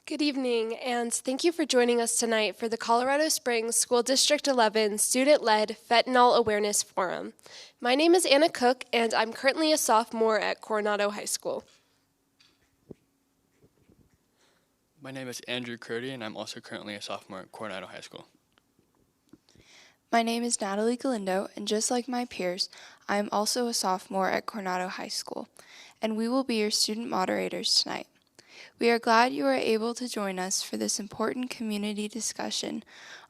Good evening, and thank you for joining us tonight for the Colorado Springs School District 11 Student-Led Fentanyl Awareness Forum. My name is Anna Cook, and I'm currently a sophomore at Coronado High School. My name is Andrew Curdy, and I'm also currently a sophomore at Coronado High School. My name is Natalie Galindo, and just like my peers, I am also a sophomore at Coronado High School, and we will be your student moderators tonight. We are glad you are able to join us for this important community discussion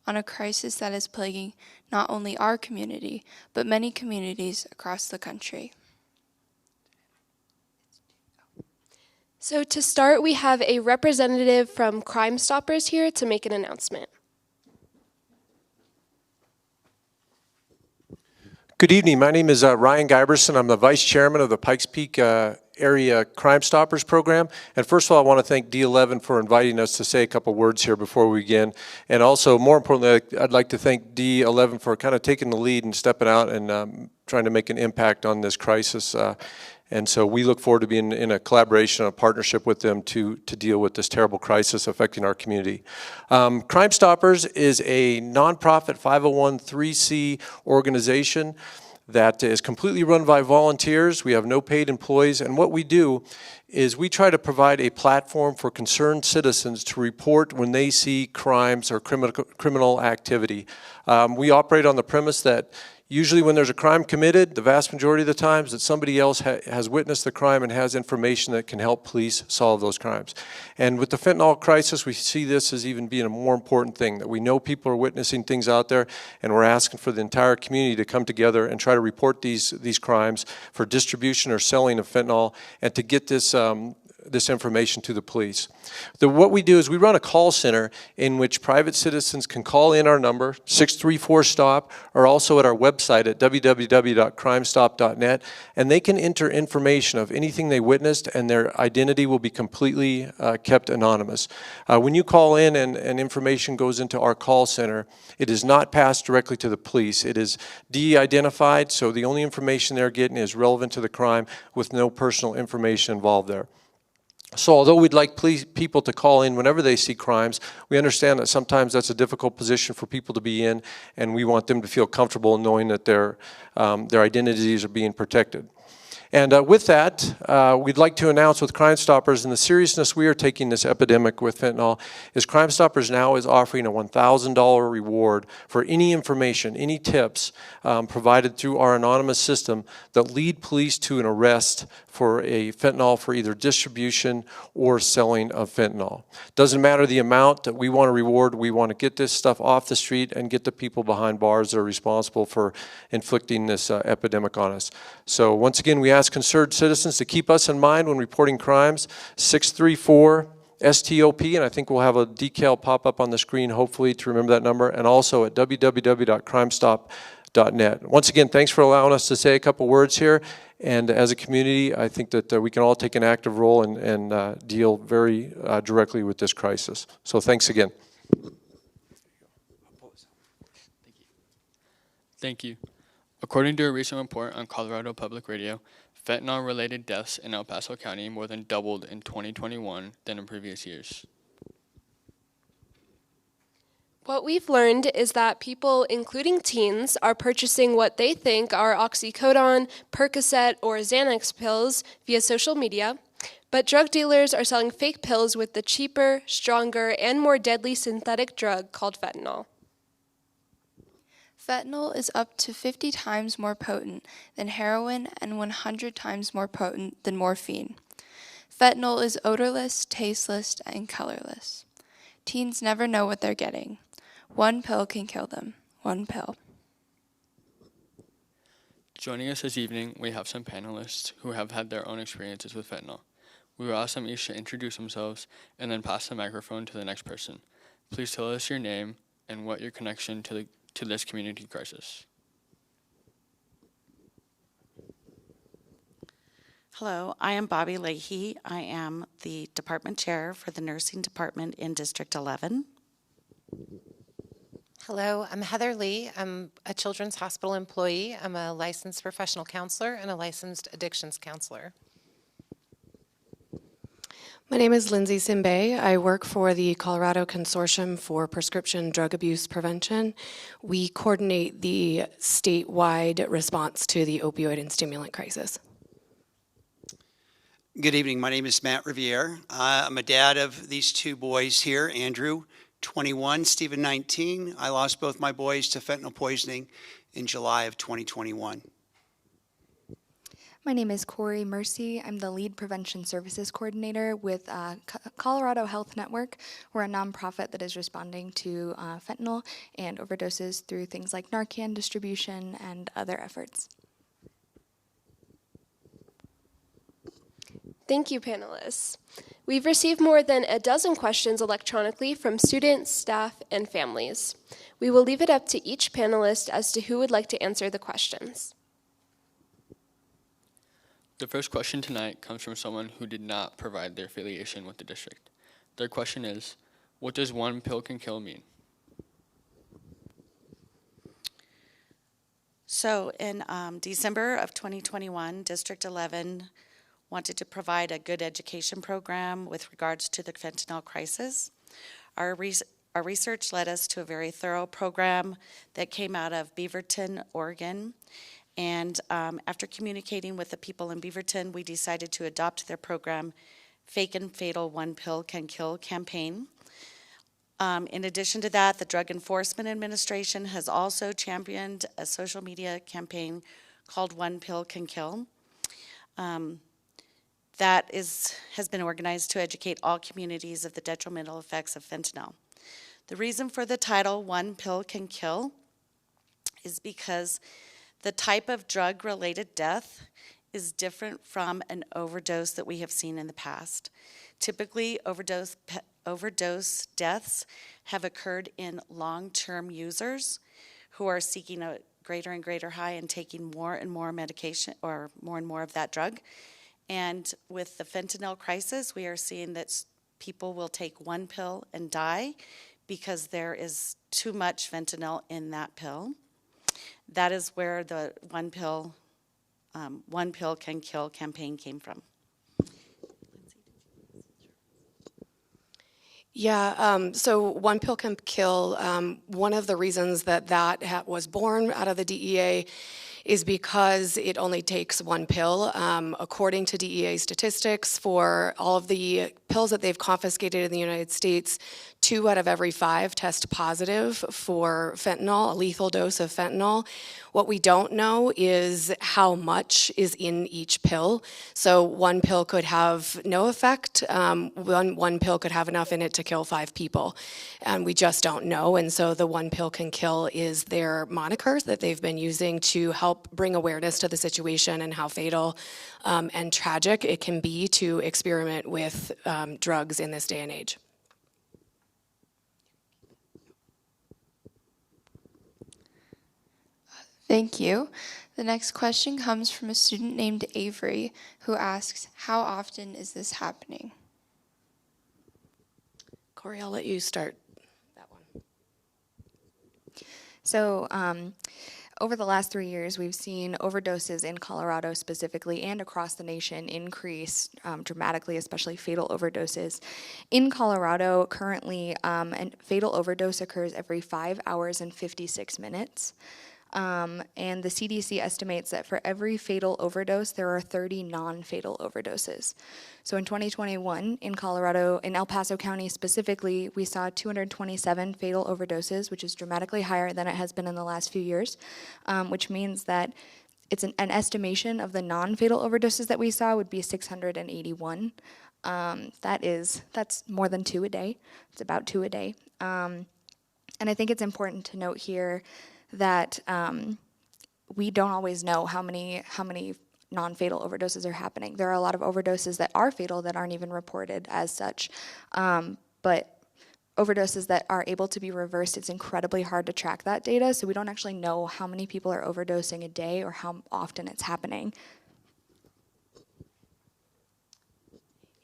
on a crisis that is plaguing not only our community, but many communities across the country. So to start, we have a representative from Crime Stoppers here to make an announcement. Good evening. My name is Ryan Giberson. I'm the Vice Chairman of the Pikes Peak Area Crime Stoppers Program. And first of all, I want to thank D11 for inviting us to say a couple words here before we begin. And also, more importantly, I'd like to thank D11 for kind of taking the lead and stepping out and trying to make an impact on this crisis. And so we look forward to being in a collaboration, a partnership with them to deal with this terrible crisis affecting our community. Crime Stoppers is a nonprofit 501(c) organization that is completely run by volunteers. We have no paid employees, and what we do is we try to provide a platform for concerned citizens to report when they see crimes or criminal activity. We operate on the premise that usually when there's a crime committed, the vast majority of the times that somebody else has witnessed the crime and has information that can help police solve those crimes. And with the fentanyl crisis, we see this as even being a more important thing, that we know people are witnessing things out there, and we're asking for the entire community to come together and try to report these crimes for distribution or selling of fentanyl, and to get this information to the police. What we do is we run a call center in which private citizens can call in our number, 634-STOP, or also at our website at www.crimestop.net, and they can enter information of anything they witnessed, and their identity will be completely kept anonymous. When you call in and information goes into our call center, it is not passed directly to the police. It is de-identified, so the only information they're getting is relevant to the crime with no personal information involved there. So although we'd like people to call in whenever they see crimes, we understand that sometimes that's a difficult position for people to be in, and we want them to feel comfortable knowing that their identities are being protected. And with that, we'd like to announce with Crime Stoppers and the seriousness we are taking this epidemic with fentanyl is Crime Stoppers now is offering a $1,000 reward for any information, any tips provided through our anonymous system that lead police to an arrest for a fentanyl for either distribution or selling of fentanyl. Doesn't matter the amount that we want to reward, we want to get this stuff off the street and get the people behind bars that are responsible for inflicting this epidemic on us. So once again, we ask concerned citizens to keep us in mind when reporting crimes, 634-STOP, and I think we'll have a decal pop up on the screen, hopefully, to remember that number, and also at www.crimestop.net. Once again, thanks for allowing us to say a couple words here, and as a community, I think that we can all take an active role and deal very directly with this crisis. So thanks again. Thank you. According to a recent report on Colorado Public Radio, fentanyl-related deaths in El Paso County more than doubled in 2021 than in previous years. What we've learned is that people, including teens, are purchasing what they think are oxycodone, Percocet, or Xanax pills via social media, but drug dealers are selling fake pills with the cheaper, stronger, and more deadly synthetic drug called fentanyl. Fentanyl is up to 50 times more potent than heroin and 100 times more potent than morphine. Fentanyl is odorless, tasteless, and colorless. Teens never know what they're getting. One pill can kill them. One pill. Joining us this evening, we have some panelists who have had their own experiences with fentanyl. We will ask them each to introduce themselves and then pass the microphone to the next person. Please tell us your name and what your connection to this community crisis. Hello, I am Bobby Leahy. I am the department chair for the nursing department in District 11. Hello, I'm Heather Lee. I'm a Children's Hospital employee. I'm a licensed professional counselor and a licensed addictions counselor. My name is Lindsay Simbay. I work for the Colorado Consortium for Prescription Drug Abuse Prevention. We coordinate the statewide response to the opioid and stimulant crisis. Good evening. My name is Matt Riviere. I'm a dad of these two boys here, Andrew, 21, Stephen, 19. I lost both my boys to fentanyl poisoning in July of 2021. My name is Corey Mercy. I'm the lead prevention services coordinator with Colorado Health Network. We're a nonprofit that is responding to fentanyl and overdoses through things like Narcan distribution and other efforts. Thank you, panelists. We've received more than a dozen questions electronically from students, staff, and families. We will leave it up to each panelist as to who would like to answer the questions. The first question tonight comes from someone who did not provide their affiliation with the district. Their question is, what does one pill can kill mean? So in December of 2021, District 11 wanted to provide a good education program with regards to the fentanyl crisis. Our research led us to a very thorough program that came out of Beaverton, Oregon. And after communicating with the people in Beaverton, we decided to adopt their program, Fake and Fatal One Pill Can Kill campaign. In addition to that, the Drug Enforcement Administration has also championed a social media campaign called One Pill Can Kill. That has been organized to educate all communities of the detrimental effects of fentanyl. The reason for the title, One Pill Can Kill, is because the type of drug-related death is different from an overdose that we have seen in the past. Typically, overdose deaths have occurred in long-term users who are seeking a greater and greater high and taking more and more medication or more and more of that drug. And with the fentanyl crisis, we are seeing that people will take one pill and die because there is too much fentanyl in that pill. That is where the One Pill Can Kill campaign came from. Yeah, so One Pill Can Kill, one of the reasons that was born out of the DEA is because it only takes one pill. According to DEA statistics, for all of the pills that they've confiscated in the United States, 2 out of every 5 test positive for fentanyl, a lethal dose of fentanyl. What we don't know is how much is in each pill. So one pill could have no effect. One pill could have enough in it to kill 5 people. And we just don't know. And so the One Pill Can Kill is their moniker that they've been using to help bring awareness to the situation and how fatal and tragic it can be to experiment with drugs in this day and age. Thank you. The next question comes from a student named Avery, who asks, how often is this happening? Corey, I'll let you start that one. So over the last 3 years, we've seen overdoses in Colorado specifically and across the nation increase dramatically, especially fatal overdoses. In Colorado, currently, a fatal overdose occurs every 5 hours and 56 minutes. And the CDC estimates that for every fatal overdose, there are 30 non-fatal overdoses. So in 2021, in Colorado, in El Paso County specifically, we saw 227 fatal overdoses, which is dramatically higher than it has been in the last few years, which means that it's an estimation of the non-fatal overdoses that we saw would be 681. That's more than 2 a day. It's about 2 a day. And I think it's important to note here that we don't always know how many non-fatal overdoses are happening. There are a lot of overdoses that are fatal that aren't even reported as such. But overdoses that are able to be reversed, it's incredibly hard to track that data, so we don't actually know how many people are overdosing a day or how often it's happening.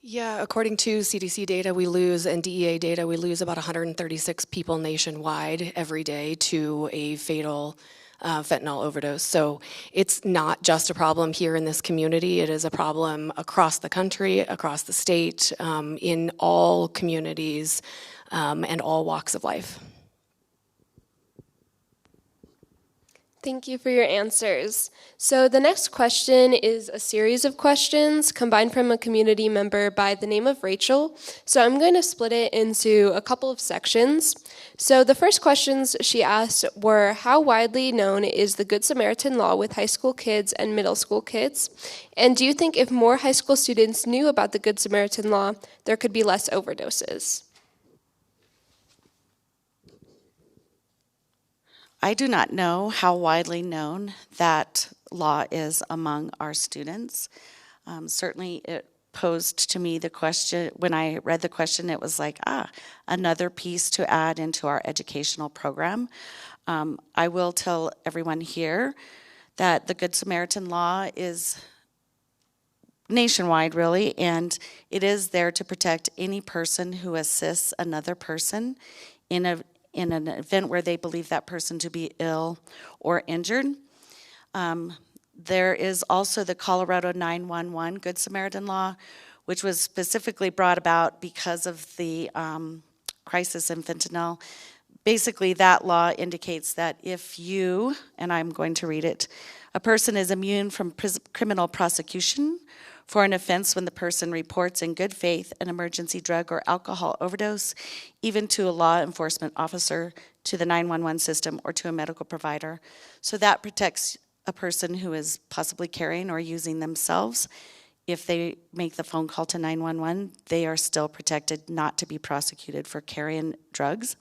Yeah, according to CDC data, and DEA data, we lose about 136 people nationwide every day to a fatal fentanyl overdose. So it's not just a problem here in this community, it is a problem across the country, across the state, in all communities, and all walks of life. Thank you for your answers. So the next question is a series of questions combined from a community member by the name of Rachel. So I'm going to split it into a couple of sections. So the first questions she asked were, how widely known is the Good Samaritan law with high school kids and middle school kids? And do you think if more high school students knew about the Good Samaritan law, there could be less overdoses? I do not know how widely known that law is among our students. Certainly it posed to me the question, when I read the question, it was like, another piece to add into our educational program. I will tell everyone here that the Good Samaritan law is nationwide, really, and it is there to protect any person who assists another person in an event where they believe that person to be ill or injured. There is also the Colorado 911 Good Samaritan law, which was specifically brought about because of the crisis in fentanyl. Basically, that law indicates that if you, and I'm going to read it, a person is immune from criminal prosecution for an offense when the person reports in good faith an emergency drug or alcohol overdose, even to a law enforcement officer, to the 911 system, or to a medical provider. So that protects a person who is possibly carrying or using themselves. If they make the phone call to 911, they are still protected not to be prosecuted for carrying drugs.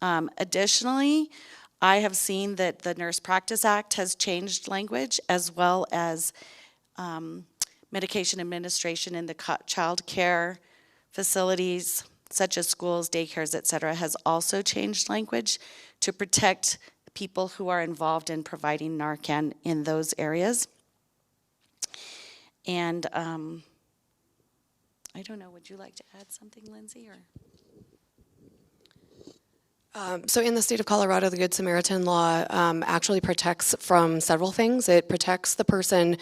Additionally, I have seen that the Nurse Practice Act has changed language, as well as medication administration in the child care facilities, such as schools, daycares, etc., has also changed language to protect people who are involved in providing Narcan in those areas. And I don't know, would you like to add something, Lindsay? Or? So in the state of Colorado, the Good Samaritan law actually protects from several things. It protects the person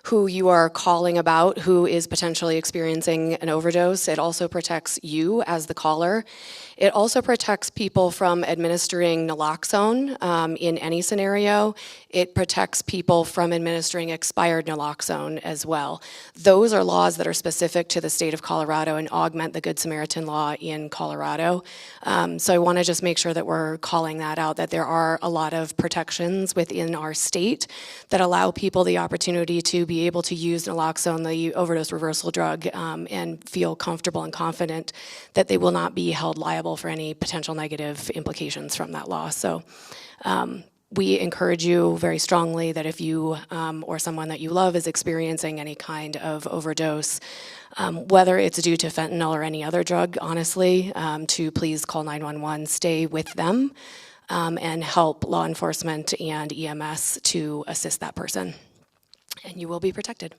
who you are calling about who is potentially experiencing an overdose. It also protects you as the caller. It also protects people from administering naloxone in any scenario. It protects people from administering expired naloxone as well. Those are laws that are specific to the state of Colorado and augment the Good Samaritan law in Colorado. So I want to just make sure that we're calling that out, that there are a lot of protections within our state that allow people the opportunity to be able to use naloxone, the overdose reversal drug, and feel comfortable and confident that they will not be held liable for any potential negative implications from that law. So we encourage you very strongly that if you or someone that you love is experiencing any kind of overdose, whether it's due to fentanyl or any other drug, honestly, to please call 911, stay with them, and help law enforcement and EMS to assist that person. And you will be protected.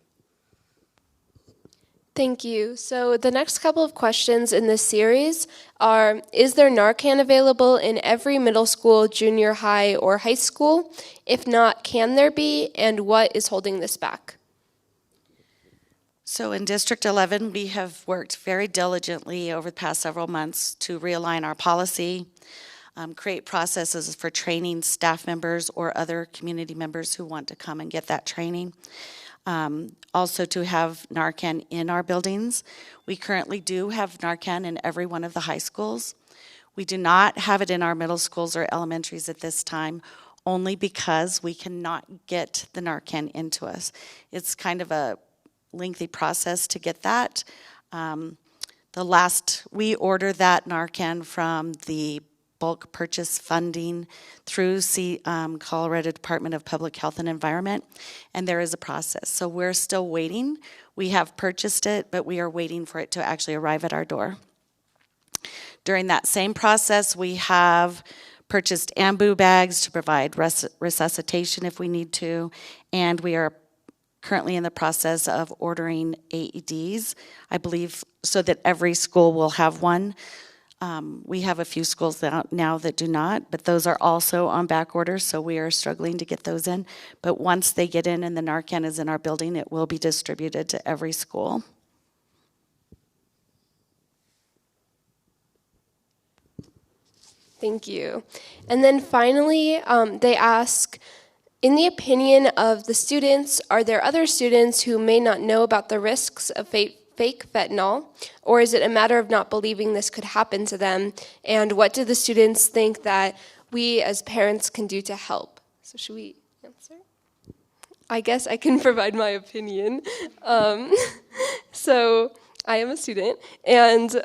Thank you. So the next couple of questions in this series are, is there Narcan available in every middle school, junior high, or high school? If not, can there be? And what is holding this back? So in District 11, we have worked very diligently over the past several months to realign our policy, create processes for training staff members or other community members who want to come and get that training. Also to have Narcan in our buildings. We currently do have Narcan in every one of the high schools. We do not have it in our middle schools or elementaries at this time, only because we cannot get the Narcan into us. It's kind of a lengthy process to get that. We order that Narcan from the bulk purchase funding through Colorado Department of Public Health and Environment, and there is a process. So we're still waiting. We have purchased it, but we are waiting for it to actually arrive at our door. During that same process, we have purchased ambu bags to provide resuscitation if we need to, and we are currently in the process of ordering AEDs, I believe, so that every school will have one. We have a few schools now that do not, but those are also on back order, so we are struggling to get those in. But once they get in and the Narcan is in our building, it will be distributed to every school. Thank you. And then finally, they ask, in the opinion of the students, are there other students who may not know about the risks of fake fentanyl, or is it a matter of not believing this could happen to them? And what do the students think that we as parents can do to help? So should we answer? I guess I can provide my opinion. So I am a student, and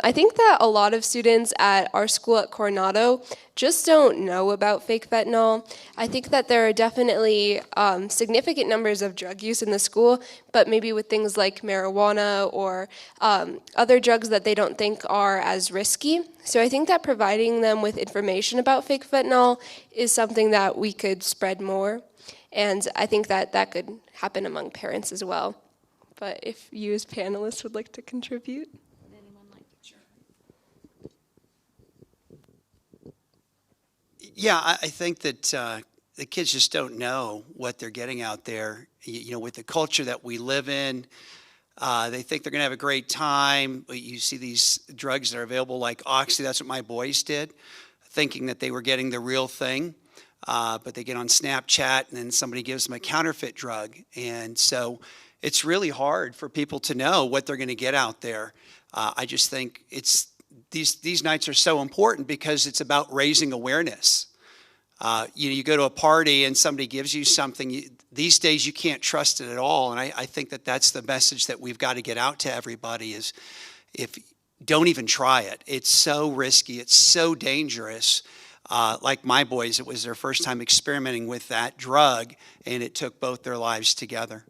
I think that a lot of students at our school at Coronado just don't know about fake fentanyl. I think that there are definitely significant numbers of drug use in the school, but maybe with things like marijuana or other drugs that they don't think are as risky. So I think that providing them with information about fake fentanyl is something that we could spread more, and I think that that could happen among parents as well. But if you as panelists would like to contribute. Yeah, I think that the kids just don't know what they're getting out there. You know, with the culture that we live in, they think they're going to have a great time. You see these drugs that are available like Oxy. That's what my boys did, thinking that they were getting the real thing. But they get on Snapchat and then somebody gives them a counterfeit drug. And so it's really hard for people to know what they're going to get out there. I just think these nights are so important because it's about raising awareness. You go to a party and somebody gives you something. These days you can't trust it at all, and I think that that's the message that we've got to get out to everybody is don't even try it. It's so risky. It's so dangerous. Like my boys, it was their first time experimenting with that drug, and it took both their lives together.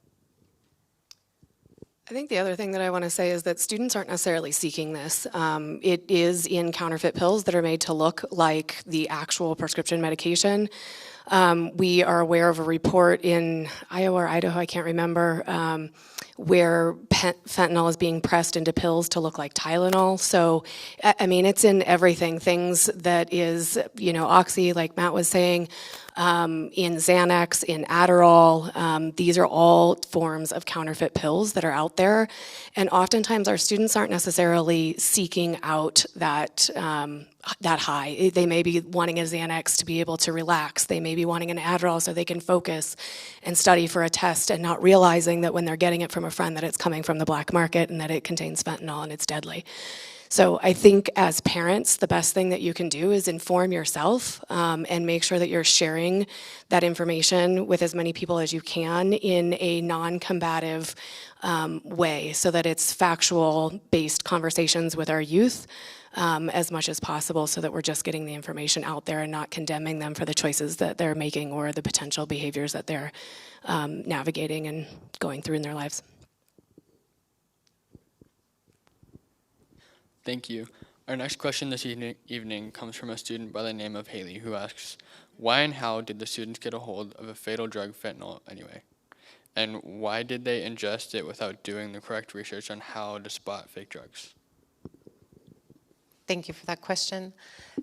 I think the other thing that I want to say is that students aren't necessarily seeking this. It is in counterfeit pills that are made to look like the actual prescription medication. We are aware of a report in Iowa or Idaho, I can't remember, where fentanyl is being pressed into pills to look like Tylenol. So, I mean, it's in everything. Things that is, Oxy, like Matt was saying, in Xanax, in Adderall. These are all forms of counterfeit pills that are out there. And oftentimes our students aren't necessarily seeking out that high. They may be wanting a Xanax to be able to relax. They may be wanting an Adderall so they can focus and study for a test and not realizing that when they're getting it from a friend that it's coming from the black market and that it contains fentanyl and it's deadly. So I think as parents, the best thing that you can do is inform yourself and make sure that you're sharing that information with as many people as you can in a non-combative way so that it's factual-based conversations with our youth as much as possible so that we're just getting the information out there and not condemning them for the choices that they're making or the potential behaviors that they're navigating and going through in their lives. Thank you. Our next question this evening comes from a student by the name of Haley who asks, why and how did the students get a hold of a fatal drug fentanyl anyway? And why did they ingest it without doing the correct research on how to spot fake drugs? Thank you for that question.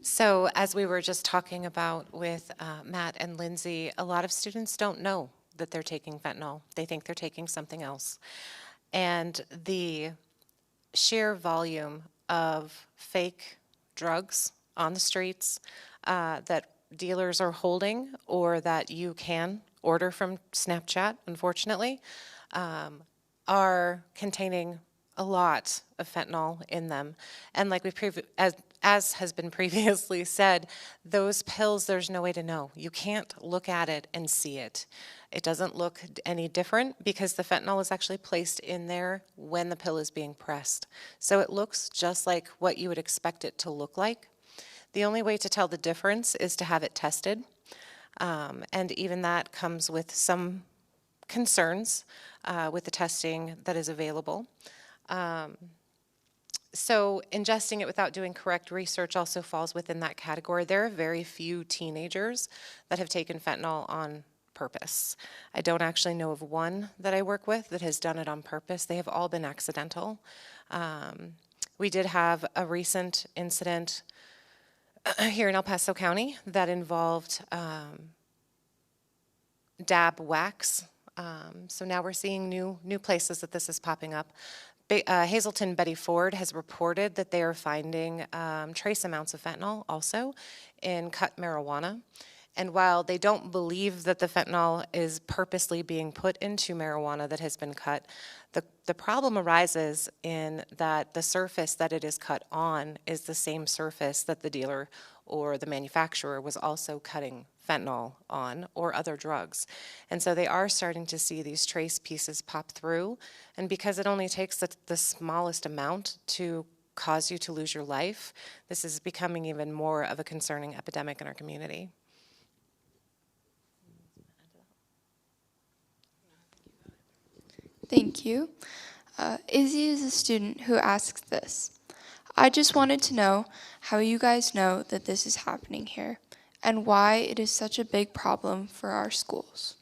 So as we were just talking about with Matt and Lindsay, a lot of students don't know that they're taking fentanyl. They think they're taking something else. And the sheer volume of fake drugs on the streets that dealers are holding or that you can order from Snapchat, unfortunately, are containing a lot of fentanyl in them. And like as has been previously said, those pills, there's no way to know. You can't look at it and see it. It doesn't look any different because the fentanyl is actually placed in there when the pill is being pressed. So it looks just like what you would expect it to look like. The only way to tell the difference is to have it tested. And even that comes with some concerns with the testing that is available. So ingesting it without doing correct research also falls within that category. There are very few teenagers that have taken fentanyl on purpose. I don't actually know of one that I work with that has done it on purpose. They have all been accidental. We did have a recent incident here in El Paso County that involved dab wax. So now we're seeing new places that this is popping up. Hazleton Betty Ford has reported that they are finding trace amounts of fentanyl also in cut marijuana. And while they don't believe that the fentanyl is purposely being put into marijuana that has been cut, the problem arises in that the surface that it is cut on is the same surface that the dealer or the manufacturer was also cutting fentanyl on, or other drugs. And so they are starting to see these trace pieces pop through, and because it only takes the smallest amount to cause you to lose your life, this is becoming even more of a concerning epidemic in our community. Thank you. Izzy is a student who asks this. I just wanted to know how you guys know that this is happening here and why it is such a big problem for our schools.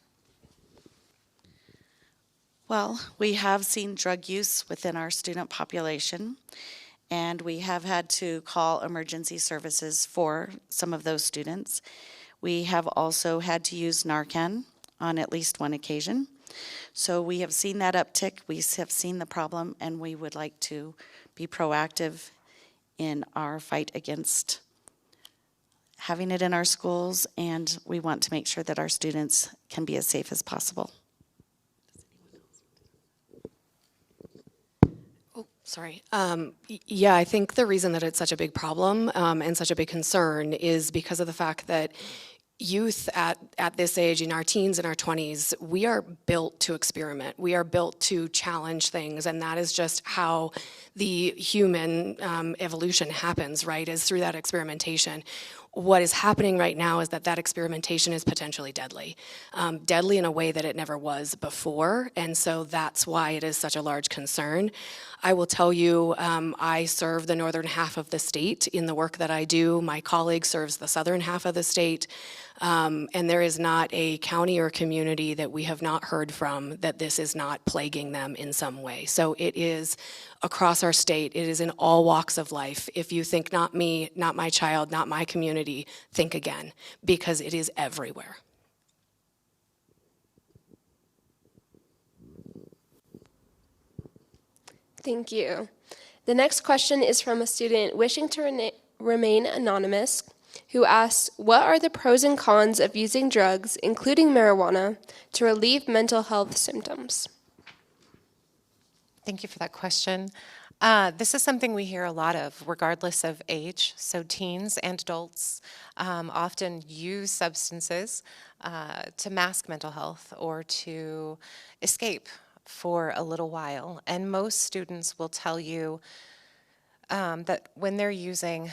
Well, we have seen drug use within our student population, and we have had to call emergency services for some of those students. We have also had to use Narcan on at least one occasion. So we have seen that uptick, we have seen the problem, and we would like to be proactive in our fight against having it in our schools, and we want to make sure that our students can be as safe as possible. Sorry. Yeah, I think the reason that it's such a big problem and such a big concern is because of the fact that youth at this age, in our teens and our 20s, we are built to experiment. We are built to challenge things, and that is just how the human evolution happens, right, is through that experimentation. What is happening right now is that experimentation is potentially deadly. Deadly in a way that it never was before, and so that's why it is such a large concern. I will tell you, I serve the northern half of the state in the work that I do. My colleague serves the southern half of the state. And there is not a county or community that we have not heard from that this is not plaguing them in some way. So it is across our state. It is in all walks of life. If you think not me, not my child, not my community, think again, because it is everywhere. Thank you. The next question is from a student wishing to remain anonymous, who asks, what are the pros and cons of using drugs, including marijuana, to relieve mental health symptoms? Thank you for that question. This is something we hear a lot of, regardless of age. So teens and adults often use substances to mask mental health or to escape for a little while. And most students will tell you that when they're using,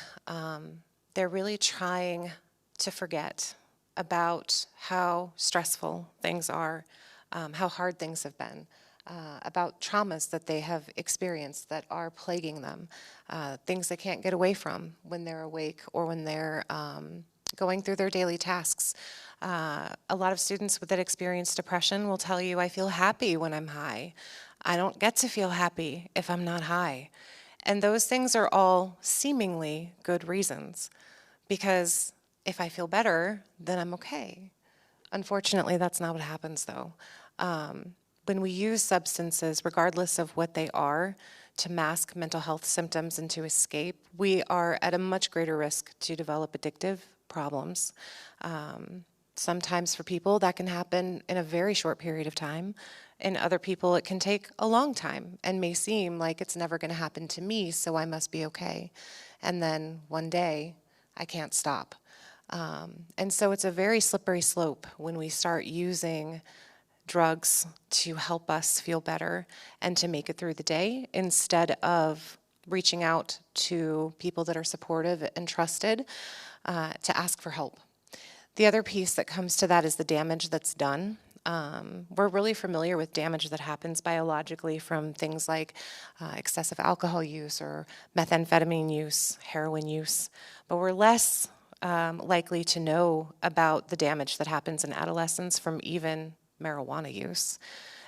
they're really trying to forget about how stressful things are, how hard things have been, about traumas that they have experienced that are plaguing them, things they can't get away from when they're awake or when they're going through their daily tasks. A lot of students that experience depression will tell you, I feel happy when I'm high. I don't get to feel happy if I'm not high. And those things are all seemingly good reasons, because if I feel better, then I'm okay. Unfortunately, that's not what happens, though. When we use substances, regardless of what they are, to mask mental health symptoms and to escape, we are at a much greater risk to develop addictive problems. Sometimes for people that can happen in a very short period of time. In other people it can take a long time and may seem like it's never going to happen to me, so I must be okay. And then one day I can't stop. And so it's a very slippery slope when we start using drugs to help us feel better and to make it through the day, instead of reaching out to people that are supportive and trusted to ask for help. The other piece that comes to that is the damage that's done. We're really familiar with damage that happens biologically from things like excessive alcohol use or methamphetamine use, heroin use, but we're less likely to know about the damage that happens in adolescence from even marijuana use.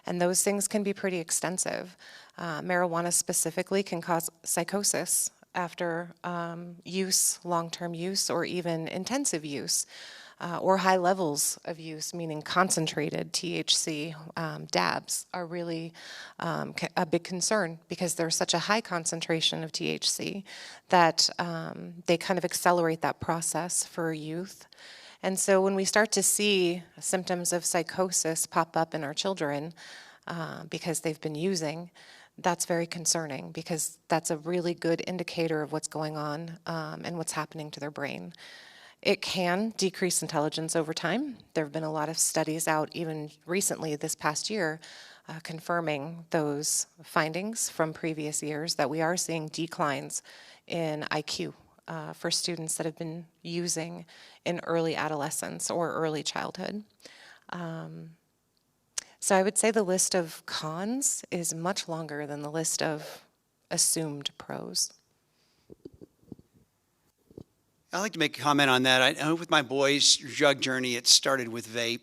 And those things can be pretty extensive. Marijuana specifically can cause psychosis after use, long-term use, or even intensive use, or high levels of use, meaning concentrated THC. Dabs are really a big concern because there's such a high concentration of THC that they kind of accelerate that process for youth. And so when we start to see symptoms of psychosis pop up in our children because they've been using, that's very concerning because that's a really good indicator of what's going on and what's happening to their brain. It can decrease intelligence over time. There have been a lot of studies out even recently this past year confirming those findings from previous years that we are seeing declines in IQ for students that have been using in early adolescence or early childhood. So I would say the list of cons is much longer than the list of assumed pros. I'd like to make a comment on that. I know with my boys' drug journey, it started with vape,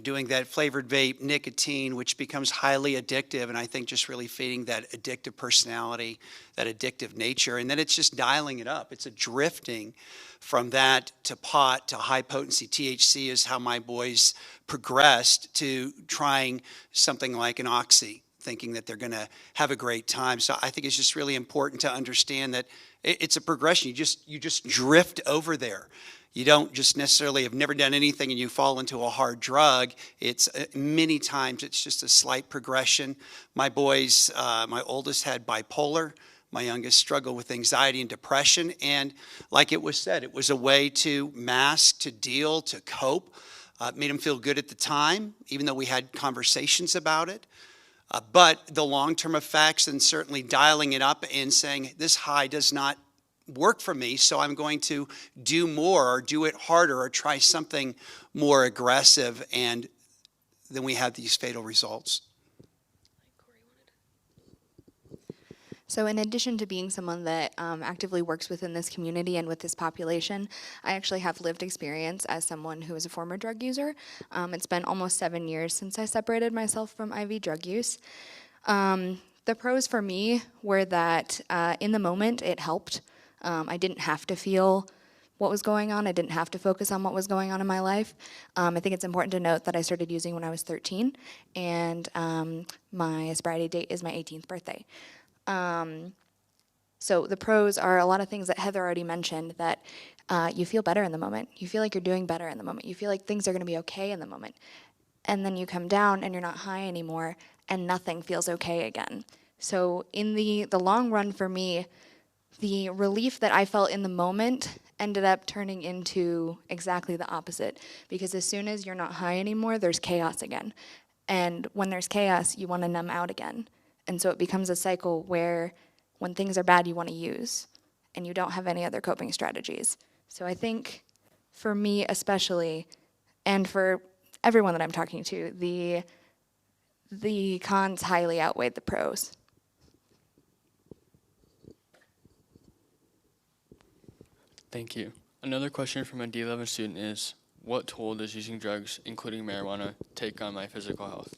doing that flavored vape, nicotine, which becomes highly addictive, and I think just really feeding that addictive personality, that addictive nature, and then it's just dialing it up. It's a drifting from that to pot to high potency THC is how my boys progressed to trying something like an oxy, thinking that they're going to have a great time. So I think it's just really important to understand that it's a progression. You just drift over there. You don't just necessarily have never done anything and you fall into a hard drug. It's many times it's just a slight progression. My boys, my oldest had bipolar. My youngest struggled with anxiety and depression. And like it was said, it was a way to mask, to deal, to cope. It made them feel good at the time, even though we had conversations about it. But the long-term effects and certainly dialing it up and saying this high does not work for me, so I'm going to do more or do it harder or try something more aggressive, and then we have these fatal results. So in addition to being someone that actively works within this community and with this population, I actually have lived experience as someone who is a former drug user. It's been almost 7 years since I separated myself from IV drug use. The pros for me were that in the moment it helped. I didn't have to feel what was going on. I didn't have to focus on what was going on in my life. I think it's important to note that I started using when I was 13, and my sobriety date is my 18th birthday. So the pros are a lot of things that Heather already mentioned, that you feel better in the moment. You feel like you're doing better in the moment. You feel like things are going to be okay in the moment. And then you come down and you're not high anymore and nothing feels okay again. So in the long run for me, the relief that I felt in the moment ended up turning into exactly the opposite. Because as soon as you're not high anymore, there's chaos again. And when there's chaos, you want to numb out again. And so it becomes a cycle where when things are bad, you want to use, and you don't have any other coping strategies. So I think for me especially, and for everyone that I'm talking to, the cons highly outweighed the pros. Thank you. Another question from a D11 student is, what toll does using drugs, including marijuana, take on my physical health?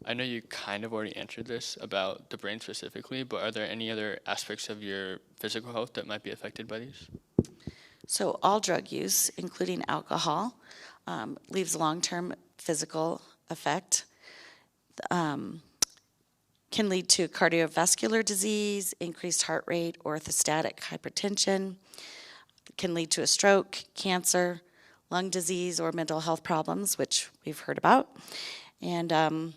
I know you kind of already answered this about the brain specifically, but are there any other aspects of your physical health that might be affected by these? So all drug use, including alcohol, leaves long-term physical effect. Can lead to cardiovascular disease, increased heart rate, orthostatic hypertension. Can lead to a stroke, cancer, lung disease, or mental health problems, which we've heard about. And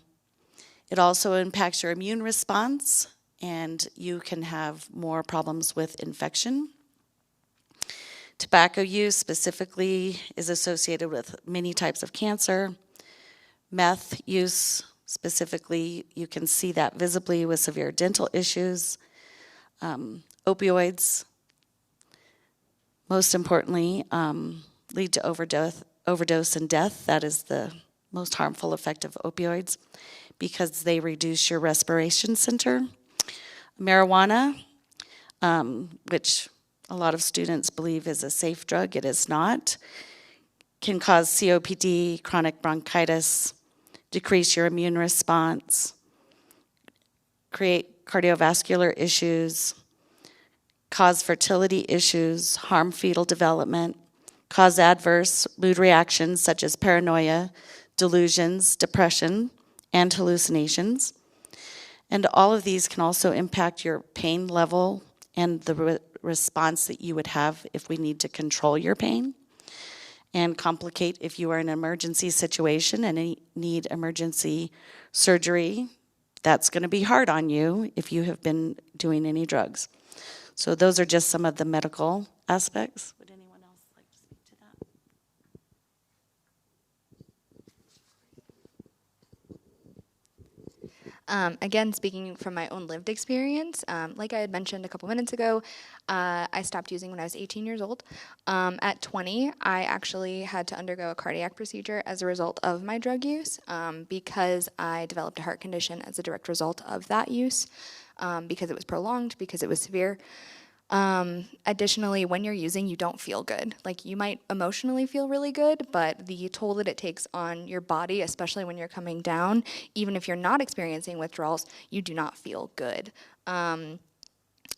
it also impacts your immune response, and you can have more problems with infection. Tobacco use specifically is associated with many types of cancer. Meth use specifically, you can see that visibly with severe dental issues. Opioids, most importantly, lead to overdose and death. That is the most harmful effect of opioids, because they reduce your respiration center. Marijuana, which a lot of students believe is a safe drug, it is not, can cause COPD, chronic bronchitis, decrease your immune response, create cardiovascular issues, cause fertility issues, harm fetal development, cause adverse mood reactions such as paranoia, delusions, depression, and hallucinations. And all of these can also impact your pain level and the response that you would have if we need to control your pain, and complicate if you are in an emergency situation and need emergency surgery. That's going to be hard on you if you have been doing any drugs. So those are just some of the medical aspects. Would anyone else like to speak to that? Again, speaking from my own lived experience, like I had mentioned a couple minutes ago, I stopped using when I was 18 years old. At 20, I actually had to undergo a cardiac procedure as a result of my drug use because I developed a heart condition as a direct result of that use, because it was prolonged, because it was severe. Additionally, when you're using, you don't feel good. Like, you might emotionally feel really good, but the toll that it takes on your body, especially when you're coming down, even if you're not experiencing withdrawals, you do not feel good.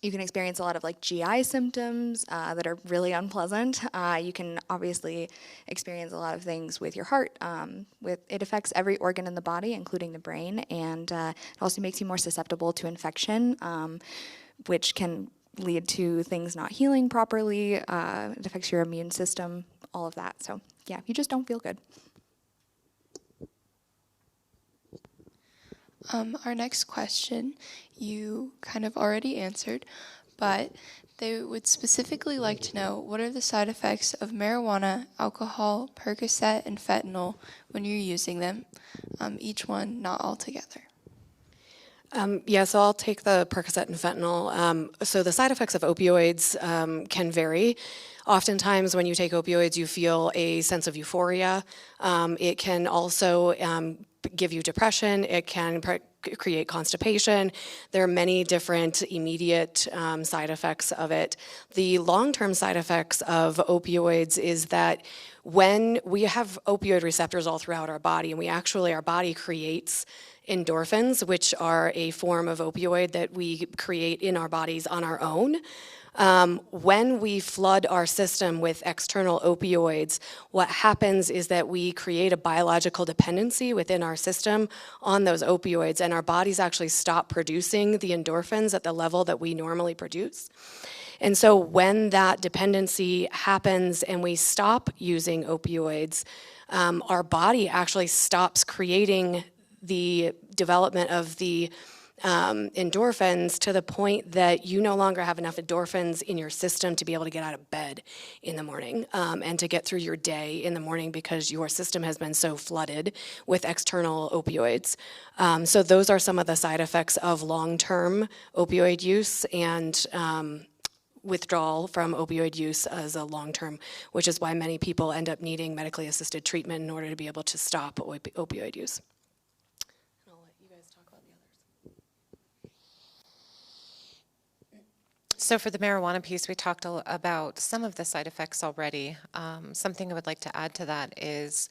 You can experience a lot of like GI symptoms that are really unpleasant. You can obviously experience a lot of things with your heart. It affects every organ in the body, including the brain, and it also makes you more susceptible to infection, which can lead to things not healing properly. It affects your immune system, all of that. So yeah, you just don't feel good. Our next question, you kind of already answered, but they would specifically like to know, what are the side effects of marijuana, alcohol, Percocet, and fentanyl when you're using them? Each one, not all together. So I'll take the Percocet and fentanyl. So the side effects of opioids can vary. Oftentimes when you take opioids, you feel a sense of euphoria. It can also give you depression. It can create constipation. There are many different immediate side effects of it. The long-term side effects of opioids is that when we have opioid receptors all throughout our body, and our body creates endorphins, which are a form of opioid that we create in our bodies on our own. When we flood our system with external opioids, what happens is that we create a biological dependency within our system on those opioids, and our bodies actually stop producing the endorphins at the level that we normally produce. And so when that dependency happens and we stop using opioids, our body actually stops creating the development of the endorphins to the point that you no longer have enough endorphins in your system to be able to get out of bed in the morning and to get through your day in the morning, because your system has been so flooded with external opioids. So those are some of the side effects of long-term opioid use and withdrawal from opioid use as a long-term, which is why many people end up needing medically assisted treatment in order to be able to stop opioid use. And I'll let you guys talk about the others. So for the marijuana piece, we talked about some of the side effects already. Something I would like to add to that is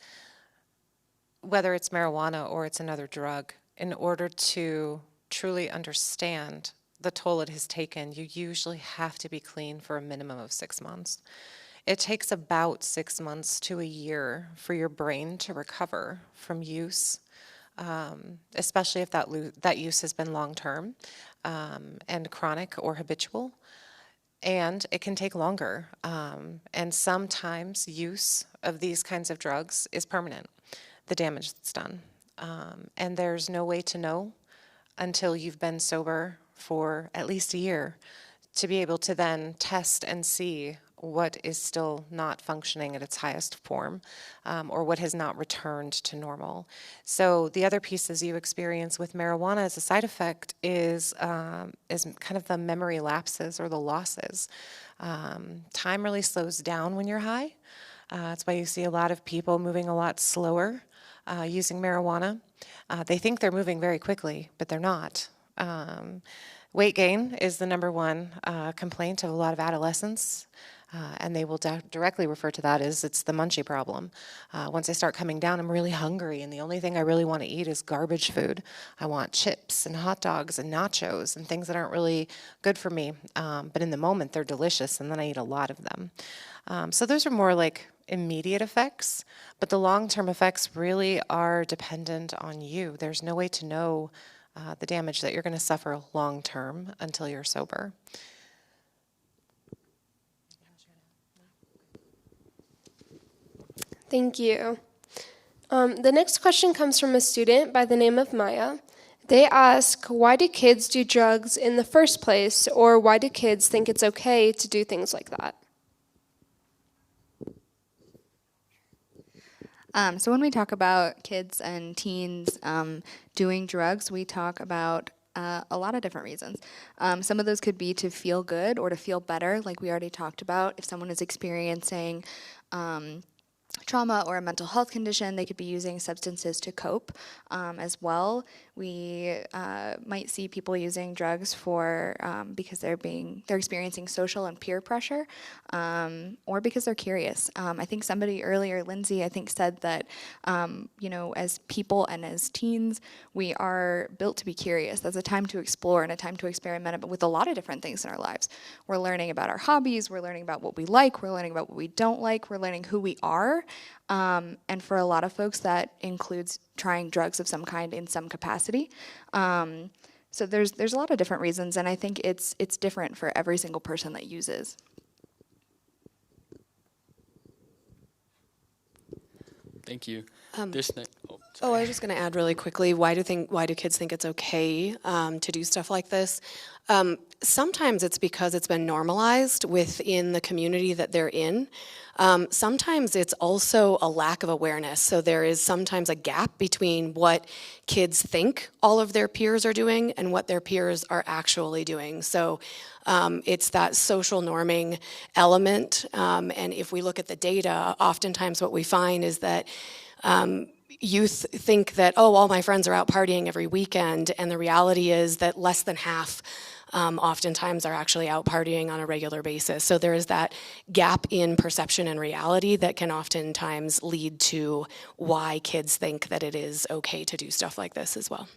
whether it's marijuana or it's another drug, in order to truly understand the toll it has taken, you usually have to be clean for a minimum of 6 months. It takes about 6 months to a year for your brain to recover from use, especially if that use has been long-term and chronic or habitual. And it can take longer. And sometimes use of these kinds of drugs is permanent, the damage that's done. And there's no way to know until you've been sober for at least a year to be able to then test and see what is still not functioning at its highest form, or what has not returned to normal. So the other pieces you experience with marijuana as a side effect is kind of the memory lapses or the losses. Time really slows down when you're high. That's why you see a lot of people moving a lot slower using marijuana. They think they're moving very quickly, but they're not. Weight gain is the number one complaint of a lot of adolescents. And they will directly refer to that as it's the munchie problem. Once I start coming down, I'm really hungry, and the only thing I really want to eat is garbage food. I want chips and hot dogs and nachos and things that aren't really good for me. But in the moment, they're delicious, and then I eat a lot of them. So those are more like immediate effects, but the long-term effects really are dependent on you. There's no way to know the damage that you're going to suffer long-term until you're sober. Thank you. The next question comes from a student by the name of Maya. They ask, why do kids do drugs in the first place, or why do kids think it's okay to do things like that? So when we talk about kids and teens doing drugs, we talk about a lot of different reasons. Some of those could be to feel good or to feel better, like we already talked about. If someone is experiencing trauma or a mental health condition, they could be using substances to cope as well. We might see people using drugs for because they're experiencing social and peer pressure, or because they're curious. I think somebody earlier, Lindsay, I think said that as people and as teens, we are built to be curious. That's a time to explore and a time to experiment with a lot of different things in our lives. We're learning about our hobbies. We're learning about what we like. We're learning about what we don't like. We're learning who we are. And for a lot of folks, that includes trying drugs of some kind in some capacity. So there's a lot of different reasons, and I think it's different for every single person that uses. Thank you. I was just going to add really quickly, why do kids think it's okay to do stuff like this? Sometimes it's because it's been normalized within the community that they're in. Sometimes it's also a lack of awareness. So there is sometimes a gap between what kids think all of their peers are doing and what their peers are actually doing. So it's that social norming element. And if we look at the data, oftentimes what we find is that youth think that, oh, all my friends are out partying every weekend, and the reality is that less than half oftentimes are actually out partying on a regular basis. So there is that gap in perception and reality that can oftentimes lead to why kids think that it is okay to do stuff like this as well.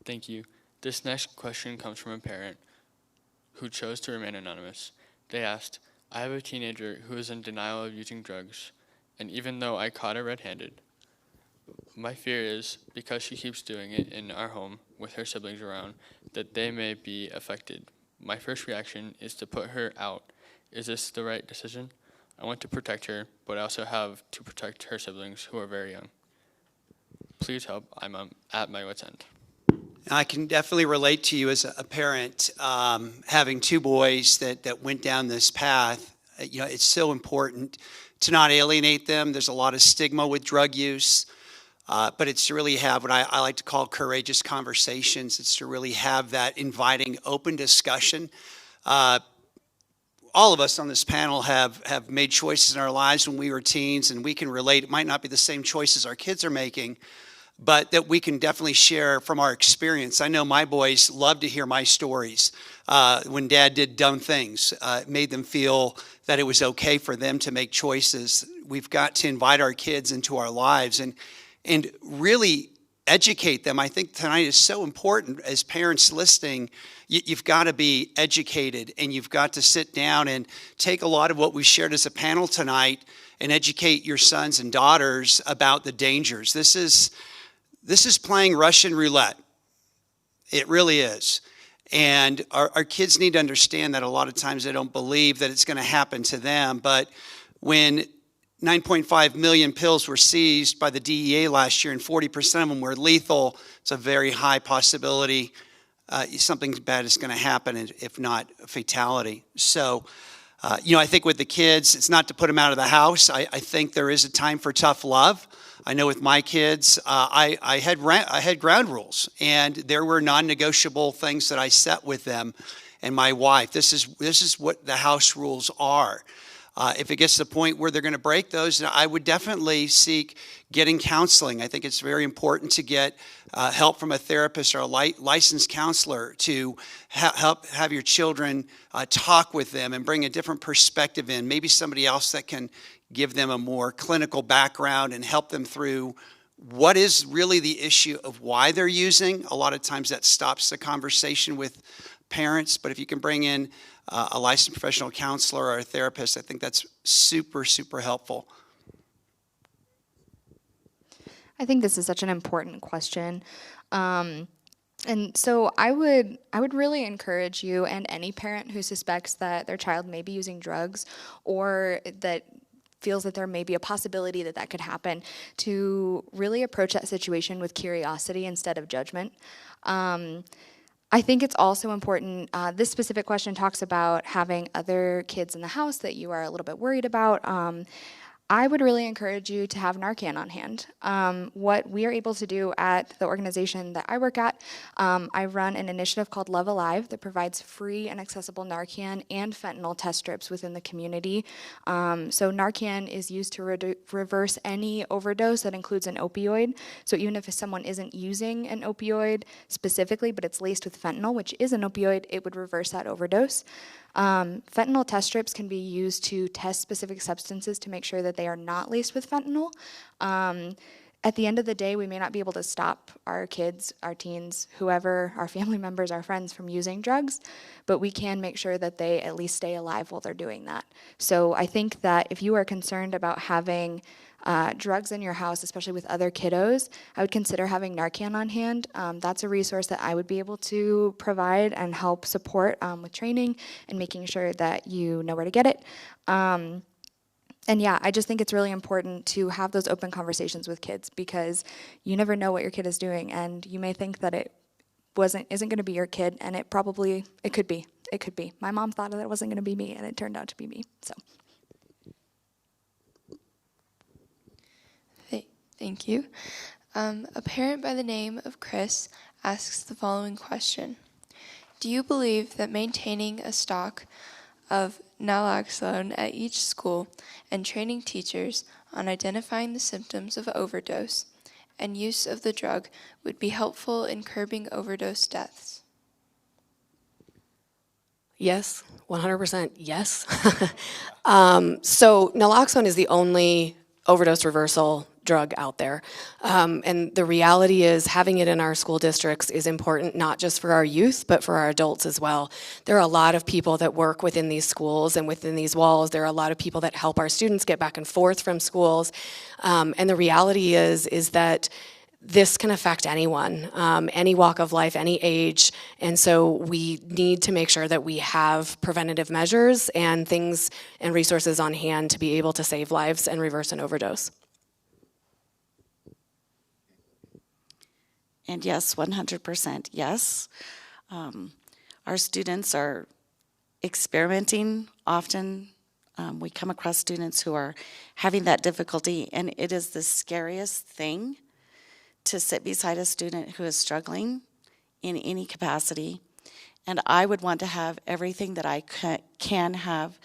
Thank you. This next question comes from a parent who chose to remain anonymous. They asked, I have a teenager who is in denial of using drugs, and even though I caught her red-handed, my fear is, because she keeps doing it in our home with her siblings around, that they may be affected. My first reaction is to put her out. Is this the right decision? I want to protect her, but I also have to protect her siblings who are very young. Please help. I'm at my wit's end. I can definitely relate to you as a parent, having two boys that went down this path. It's so important to not alienate them. There's a lot of stigma with drug use, but it's to really have what I like to call courageous conversations. It's to really have that inviting, open discussion. All of us on this panel have made choices in our lives when we were teens, and we can relate. It might not be the same choices our kids are making, but that we can definitely share from our experience. I know my boys love to hear my stories. When Dad did dumb things, it made them feel that it was okay for them to make choices. We've got to invite our kids into our lives and really educate them. I think tonight is so important as parents listening. You've got to be educated, and you've got to sit down and take a lot of what we've shared as a panel tonight and educate your sons and daughters about the dangers. This is playing Russian roulette. It really is. And our kids need to understand that a lot of times they don't believe that it's going to happen to them. But when 9.5 million pills were seized by the DEA last year and 40% of them were lethal, it's a very high possibility something bad is going to happen, if not a fatality. So, I think with the kids, it's not to put them out of the house. I think there is a time for tough love. I know with my kids, I had ground rules, and there were non-negotiable things that I set with them and my wife. This is what the house rules are. If it gets to the point where they're going to break those, I would definitely seek getting counseling. I think it's very important to get help from a therapist or a licensed counselor to help have your children talk with them and bring a different perspective in. Maybe somebody else that can give them a more clinical background and help them through what is really the issue of why they're using. A lot of times that stops the conversation with parents, but if you can bring in a licensed professional counselor or a therapist, I think that's super, super helpful. I think this is such an important question. And so I would really encourage you and any parent who suspects that their child may be using drugs or that feels that there may be a possibility that that could happen to really approach that situation with curiosity instead of judgment. I think it's also important, this specific question talks about having other kids in the house that you are a little bit worried about. I would really encourage you to have Narcan on hand. What we are able to do at the organization that I work at, I run an initiative called Love Alive that provides free and accessible Narcan and fentanyl test strips within the community. So Narcan is used to reverse any overdose that includes an opioid. So even if someone isn't using an opioid specifically, but it's laced with fentanyl, which is an opioid, it would reverse that overdose. Fentanyl test strips can be used to test specific substances to make sure that they are not laced with fentanyl. At the end of the day, we may not be able to stop our kids, our teens, whoever, our family members, our friends from using drugs, but we can make sure that they at least stay alive while they're doing that. So I think that if you are concerned about having drugs in your house, especially with other kiddos, I would consider having Narcan on hand. That's a resource that I would be able to provide and help support with training and making sure that you know where to get it. And yeah, I just think it's really important to have those open conversations with kids because you never know what your kid is doing, and you may think that it isn't going to be your kid, and it could be. It could be. My mom thought that it wasn't going to be me, and it turned out to be me. So. Thank you. A parent by the name of Chris asks the following question. Do you believe that maintaining a stock of naloxone at each school and training teachers on identifying the symptoms of overdose and use of the drug would be helpful in curbing overdose deaths? Yes, 100% yes. So naloxone is the only overdose reversal drug out there. And the reality is having it in our school districts is important not just for our youth, but for our adults as well. There are a lot of people that work within these schools and within these walls. There are a lot of people that help our students get back and forth from schools. And the reality is that this can affect anyone, any walk of life, any age, and so we need to make sure that we have preventative measures and things and resources on hand to be able to save lives and reverse an overdose. And yes, 100% yes. Our students are experimenting often. We come across students who are having that difficulty, and it is the scariest thing to sit beside a student who is struggling in any capacity. And I would want to have everything that I can have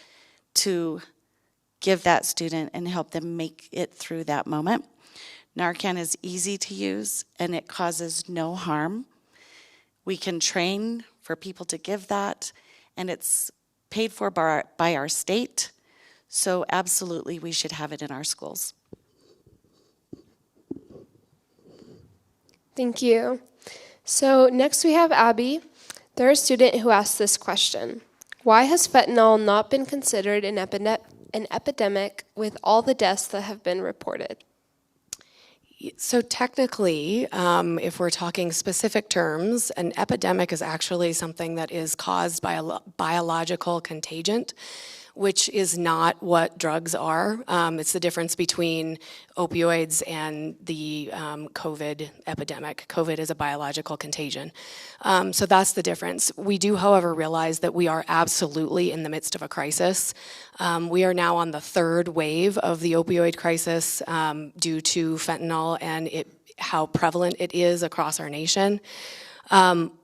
to give that student and help them make it through that moment. Narcan is easy to use and it causes no harm. We can train for people to give that, and it's paid for by our state. So absolutely we should have it in our schools. Thank you. So next we have Abby. They're a student who asked this question. Why has fentanyl not been considered an epidemic with all the deaths that have been reported? So technically, if we're talking specific terms, an epidemic is actually something that is caused by a biological contagion, which is not what drugs are. It's the difference between opioids and the COVID epidemic. COVID is a biological contagion. So that's the difference. We do, however, realize that we are absolutely in the midst of a crisis. We are now on the third wave of the opioid crisis due to fentanyl and how prevalent it is across our nation.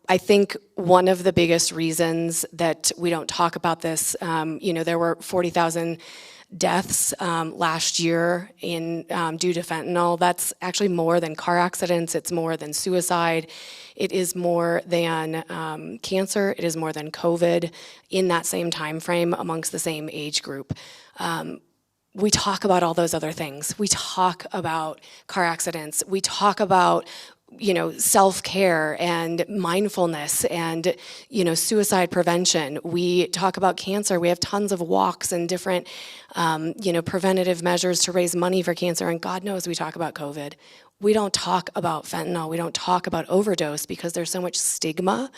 I think one of the biggest reasons that we don't talk about this, there were 40,000 deaths last year due to fentanyl. That's actually more than car accidents. It's more than suicide. It is more than cancer. It is more than COVID in that same time frame amongst the same age group. We talk about all those other things. We talk about car accidents. We talk about self-care and mindfulness and, suicide prevention. We talk about cancer. We have tons of walks and different, preventative measures to raise money for cancer. And God knows we talk about COVID. We don't talk about fentanyl. We don't talk about overdose because there's so much stigma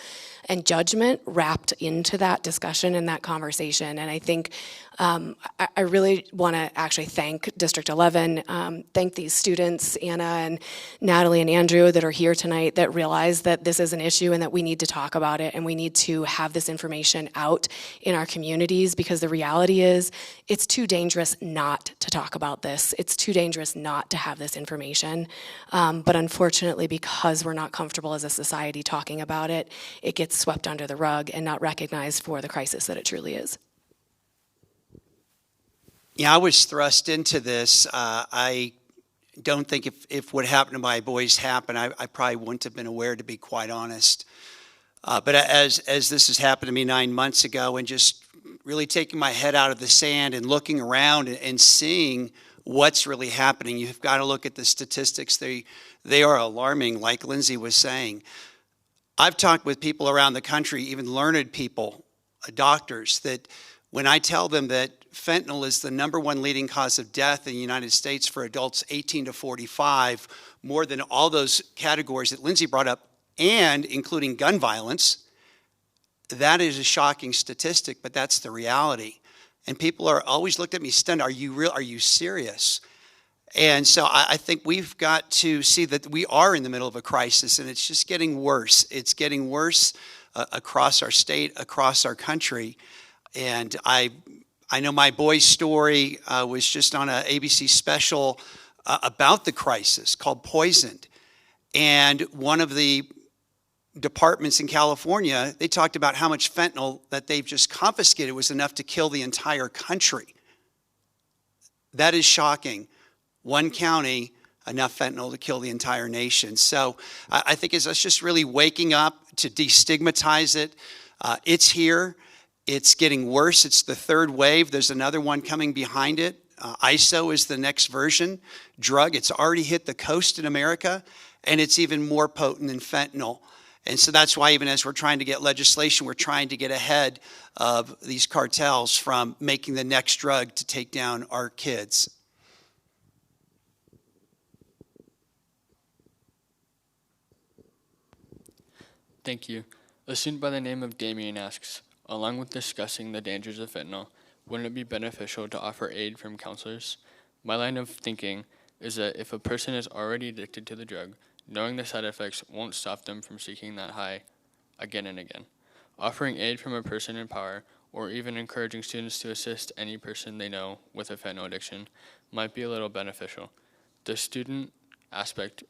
and judgment wrapped into that discussion and that conversation. And I think I really want to actually thank District 11, thank these students, Anna and Natalie and Andrew, that are here tonight that realize that this is an issue and that we need to talk about it and we need to have this information out in our communities, because the reality is it's too dangerous not to talk about this. It's too dangerous not to have this information. But unfortunately, because we're not comfortable as a society talking about it, it gets swept under the rug and not recognized for the crisis that it truly is. Yeah, I was thrust into this. I don't think if what happened to my boys happened, I probably wouldn't have been aware, to be quite honest. But as this has happened to me 9 months ago, and just really taking my head out of the sand and looking around and seeing what's really happening, you've got to look at the statistics. They are alarming, like Lindsay was saying. I've talked with people around the country, even learned people, doctors, that when I tell them that fentanyl is the #1 leading cause of death in the United States for adults 18 to 45, more than all those categories that Lindsay brought up, and including gun violence, that is a shocking statistic, but that's the reality. And people are always looked at me stunned. Are you real? Are you serious? And so I think we've got to see that we are in the middle of a crisis, and it's just getting worse. It's getting worse across our state, across our country. And I know my boy's story was just on an ABC special about the crisis called Poisoned. And one of the departments in California, they talked about how much fentanyl that they've just confiscated was enough to kill the entire country. That is shocking. One county, enough fentanyl to kill the entire nation. So I think it's us just really waking up to destigmatize it. It's here. It's getting worse. It's the third wave. There's another one coming behind it. ISO is the next version drug. It's already hit the coast in America, and it's even more potent than fentanyl. And so that's why even as we're trying to get legislation, we're trying to get ahead of these cartels from making the next drug to take down our kids. Thank you. A student by the name of Damien asks, along with discussing the dangers of fentanyl, wouldn't it be beneficial to offer aid from counselors? My line of thinking is that if a person is already addicted to the drug, knowing the side effects won't stop them from seeking that high again and again. Offering aid from a person in power, or even encouraging students to assist any person they know with a fentanyl addiction, might be a little beneficial. The student aspect,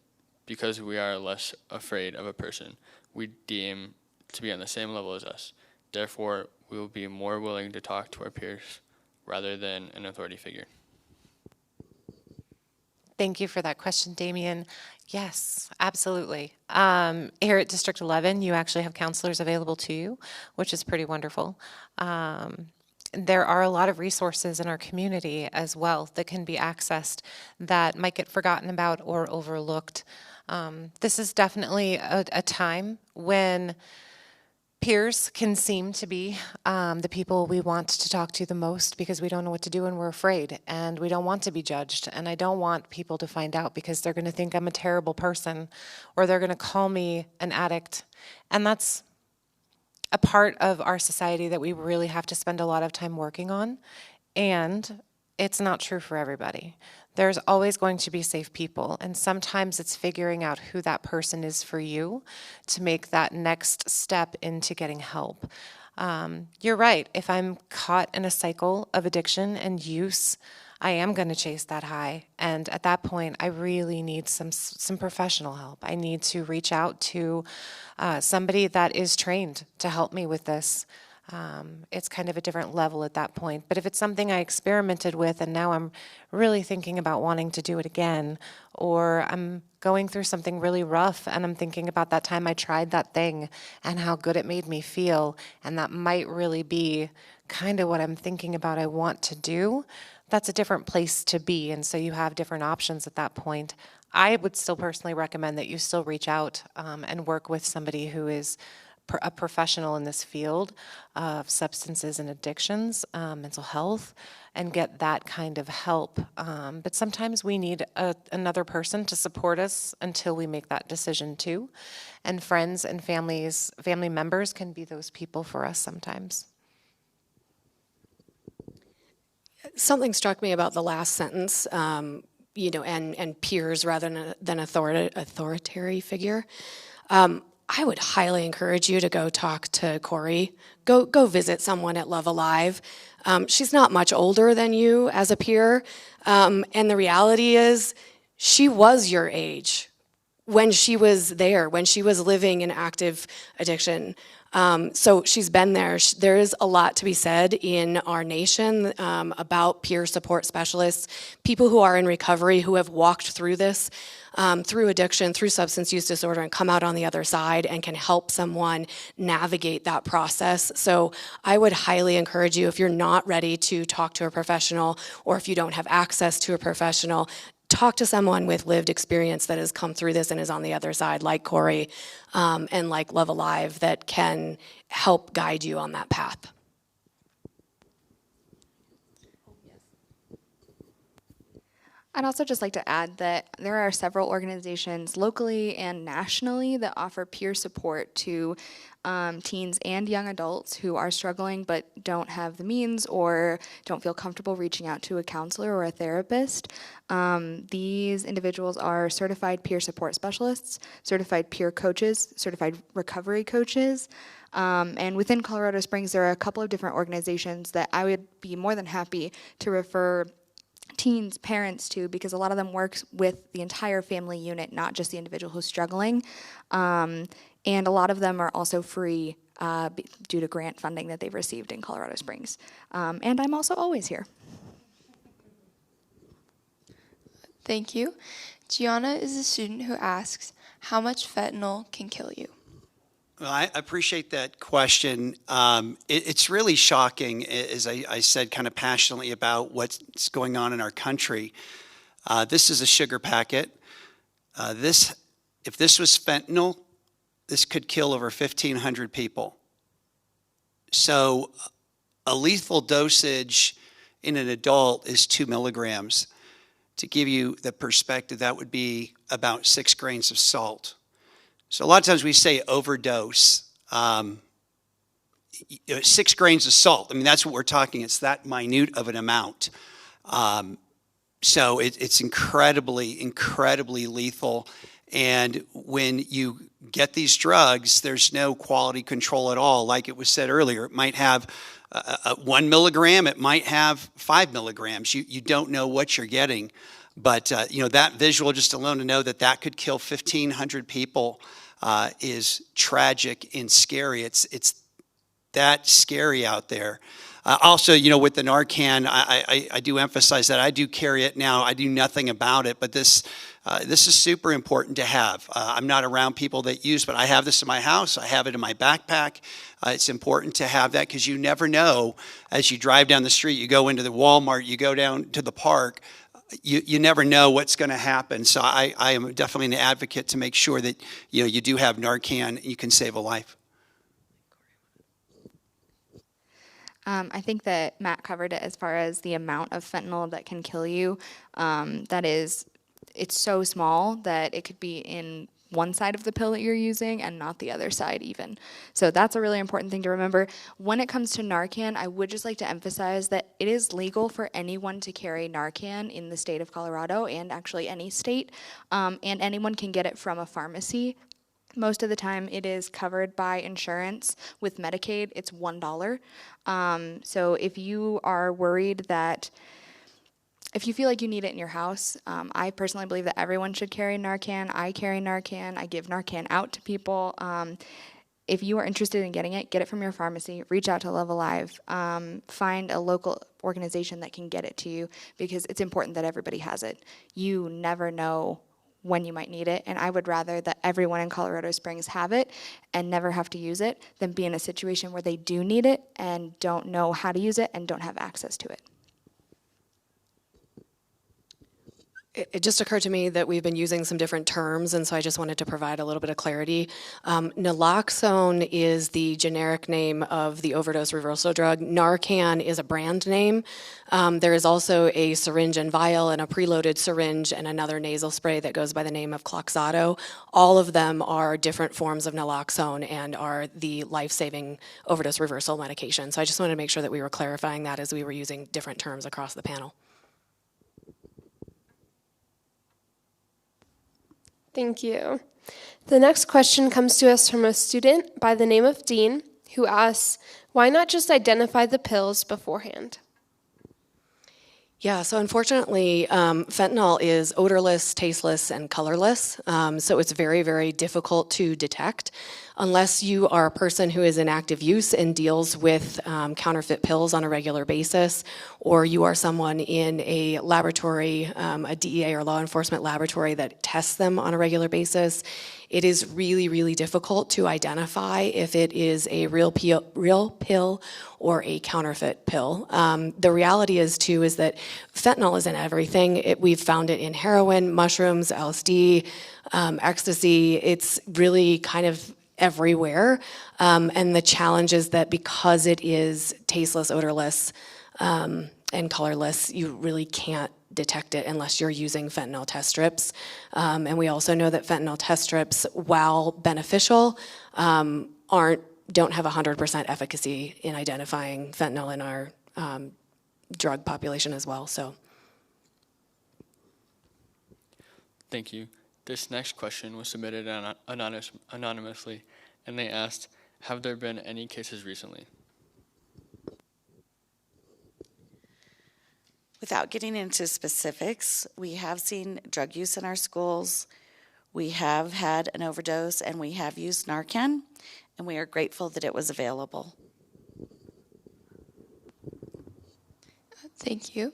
because we are less afraid of a person we deem to be on the same level as us. Therefore, we will be more willing to talk to our peers rather than an authority figure. Thank you for that question, Damien. Yes, absolutely. Here at District 11, you actually have counselors available to you, which is pretty wonderful. There are a lot of resources in our community as well that can be accessed that might get forgotten about or overlooked. This is definitely a time when peers can seem to be the people we want to talk to the most because we don't know what to do and we're afraid and we don't want to be judged. And I don't want people to find out because they're going to think I'm a terrible person or they're going to call me an addict. And that's a part of our society that we really have to spend a lot of time working on. And it's not true for everybody. There's always going to be safe people, and sometimes it's figuring out who that person is for you to make that next step into getting help. You're right. If I'm caught in a cycle of addiction and use, I am going to chase that high. And at that point, I really need some professional help. I need to reach out to somebody that is trained to help me with this. It's kind of a different level at that point. But if it's something I experimented with and now I'm really thinking about wanting to do it again, or I'm going through something really rough and I'm thinking about that time I tried that thing and how good it made me feel, and that might really be kind of what I'm thinking about I want to do, that's a different place to be. And so you have different options at that point. I would still personally recommend that you still reach out and work with somebody who is a professional in this field of substances and addictions, mental health, and get that kind of help. But sometimes we need another person to support us until we make that decision too. And friends and family members can be those people for us sometimes. Something struck me about the last sentence, and peers rather than authoritarian figure. I would highly encourage you to go talk to Corey. Go visit someone at Love Alive. She's not much older than you as a peer, and the reality is she was your age when she was there, when she was living in active addiction. So she's been there. There is a lot to be said in our nation about peer support specialists, people who are in recovery, who have walked through this, through addiction, through substance use disorder, and come out on the other side and can help someone navigate that process. So I would highly encourage you, if you're not ready to talk to a professional, or if you don't have access to a professional, talk to someone with lived experience that has come through this and is on the other side, like Corey and like Love Alive, that can help guide you on that path. I'd also just like to add that there are several organizations locally and nationally that offer peer support to teens and young adults who are struggling but don't have the means or don't feel comfortable reaching out to a counselor or a therapist. These individuals are certified peer support specialists, certified peer coaches, certified recovery coaches. And within Colorado Springs, there are a couple of different organizations that I would be more than happy to refer teens, parents to, because a lot of them work with the entire family unit, not just the individual who's struggling. And a lot of them are also free due to grant funding that they've received in Colorado Springs. And I'm also always here. Thank you. Gianna is a student who asks, how much fentanyl can kill you? Well, I appreciate that question. It's really shocking, as I said kind of passionately about what's going on in our country. This is a sugar packet. If this was fentanyl, this could kill over 1,500 people. So a lethal dosage in an adult is 2 milligrams. To give you the perspective, that would be about 6 grains of salt. So a lot of times we say overdose. 6 grains of salt. I mean, that's what we're talking. It's that minute of an amount. So it's incredibly, incredibly lethal. And when you get these drugs, there's no quality control at all. Like it was said earlier, it might have 1 milligram, it might have 5 milligrams. You don't know what you're getting. But that visual just alone, to know that could kill 1,500 people is tragic and scary. It's that scary out there. Also, with the Narcan, I do emphasize that I do carry it now. I do nothing about it, but this is super important to have. I'm not around people that use, but I have this in my house. I have it in my backpack. It's important to have that because you never know. As you drive down the street, you go into the Walmart, you go down to the park, you never know what's going to happen. So I am definitely an advocate to make sure that you do have Narcan and you can save a life. I think that Matt covered it as far as the amount of fentanyl that can kill you. It's so small that it could be in one side of the pill that you're using and not the other side even. So that's a really important thing to remember. When it comes to Narcan, I would just like to emphasize that it is legal for anyone to carry Narcan in the state of Colorado and actually any state, and anyone can get it from a pharmacy. Most of the time it is covered by insurance. With Medicaid, it's $1. So if you are worried that if you feel like you need it in your house, I personally believe that everyone should carry Narcan. I carry Narcan. I give Narcan out to people. If you are interested in getting it, get it from your pharmacy, reach out to Love Alive, find a local organization that can get it to you, because it's important that everybody has it. You never know when you might need it, and I would rather that everyone in Colorado Springs have it and never have to use it than be in a situation where they do need it and don't know how to use it and don't have access to it. It just occurred to me that we've been using some different terms, and so I just wanted to provide a little bit of clarity. Naloxone is the generic name of the overdose reversal drug. Narcan is a brand name. There is also a syringe and vial and a preloaded syringe and another nasal spray that goes by the name of Cloxato. All of them are different forms of naloxone and are the life-saving overdose reversal medication. So I just wanted to make sure that we were clarifying that as we were using different terms across the panel. Thank you. The next question comes to us from a student by the name of Dean, who asks, why not just identify the pills beforehand? Yeah, so unfortunately, fentanyl is odorless, tasteless, and colorless, so it's very, very difficult to detect. Unless you are a person who is in active use and deals with counterfeit pills on a regular basis, or you are someone in a laboratory, a DEA or law enforcement laboratory that tests them on a regular basis, it is really, really difficult to identify if it is a real pill or a counterfeit pill. The reality is that fentanyl is in everything. We've found it in heroin, mushrooms, LSD, ecstasy. It's really kind of everywhere. And the challenge is that because it is tasteless, odorless, and colorless, you really can't detect it unless you're using fentanyl test strips. And we also know that fentanyl test strips, while beneficial, don't have 100% efficacy in identifying fentanyl in our drug population as well. So, Thank you. This next question was submitted anonymously, and they asked, have there been any cases recently? Without getting into specifics, we have seen drug use in our schools. We have had an overdose, and we have used Narcan, and we are grateful that it was available. Thank you.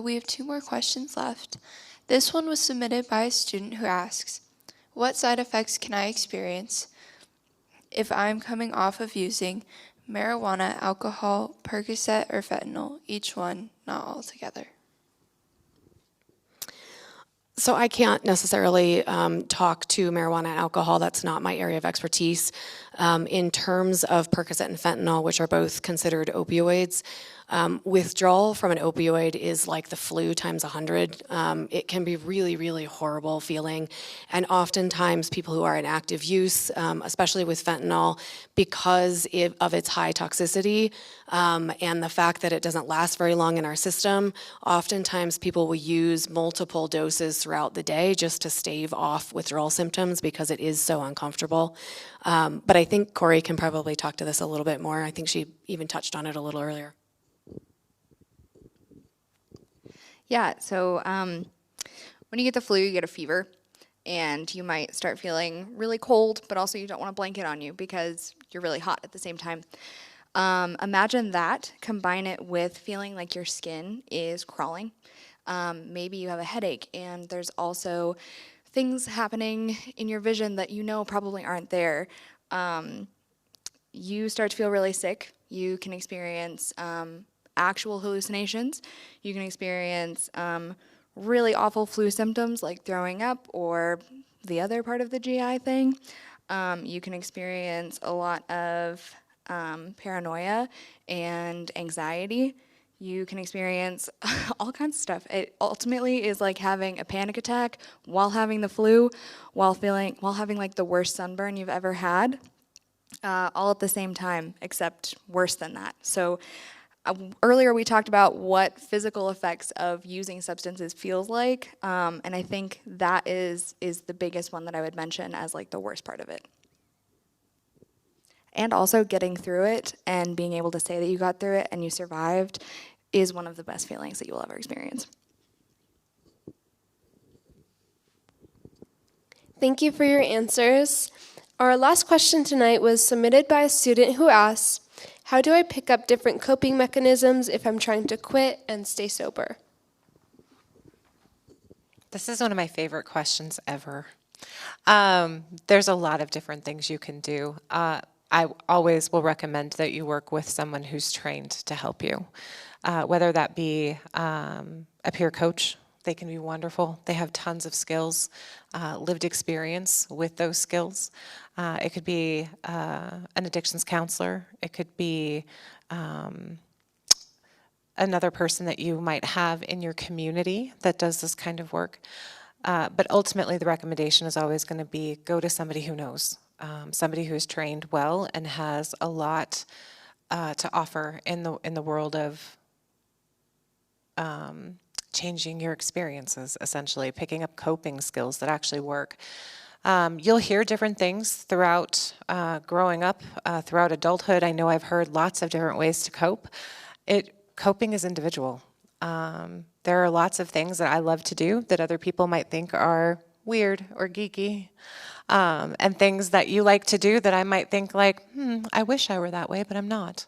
We have 2 more questions left. This one was submitted by a student who asks, what side effects can I experience if I'm coming off of using marijuana, alcohol, Percocet, or fentanyl? Each one, not all together. So I can't necessarily talk to marijuana and alcohol. That's not my area of expertise. In terms of Percocet and fentanyl, which are both considered opioids, withdrawal from an opioid is like the flu times 100. It can be really, really horrible feeling. And oftentimes people who are in active use, especially with fentanyl, because of its high toxicity and the fact that it doesn't last very long in our system, oftentimes people will use multiple doses throughout the day just to stave off withdrawal symptoms because it is so uncomfortable. But I think Corey can probably talk to this a little bit more. I think she even touched on it a little earlier. Yeah, so when you get the flu, you get a fever, and you might start feeling really cold, but also you don't want a blanket on you because you're really hot at the same time. Imagine that, combine it with feeling like your skin is crawling. Maybe you have a headache, and there's also things happening in your vision that you know probably aren't there. You start to feel really sick. You can experience actual hallucinations. You can experience really awful flu symptoms like throwing up or the other part of the GI thing. You can experience a lot of paranoia and anxiety. You can experience all kinds of stuff. It ultimately is like having a panic attack while having the flu, while having like the worst sunburn you've ever had, all at the same time, except worse than that. So earlier we talked about what physical effects of using substances feels like, and I think that is the biggest one that I would mention as like the worst part of it. And also getting through it and being able to say that you got through it and you survived is one of the best feelings that you will ever experience. Thank you for your answers. Our last question tonight was submitted by a student who asked, how do I pick up different coping mechanisms if I'm trying to quit and stay sober? This is one of my favorite questions ever. There's a lot of different things you can do. I always will recommend that you work with someone who's trained to help you, whether that be a peer coach. They can be wonderful. They have tons of skills, lived experience with those skills. It could be an addictions counselor. It could be another person that you might have in your community that does this kind of work. But ultimately, the recommendation is always going to be go to somebody who knows, somebody who is trained well and has a lot to offer in the world of changing your experiences, essentially, picking up coping skills that actually work. You'll hear different things throughout growing up, throughout adulthood. I know I've heard lots of different ways to cope. Coping is individual. There are lots of things that I love to do that other people might think are weird or geeky, and things that you like to do that I might think like, I wish I were that way, but I'm not.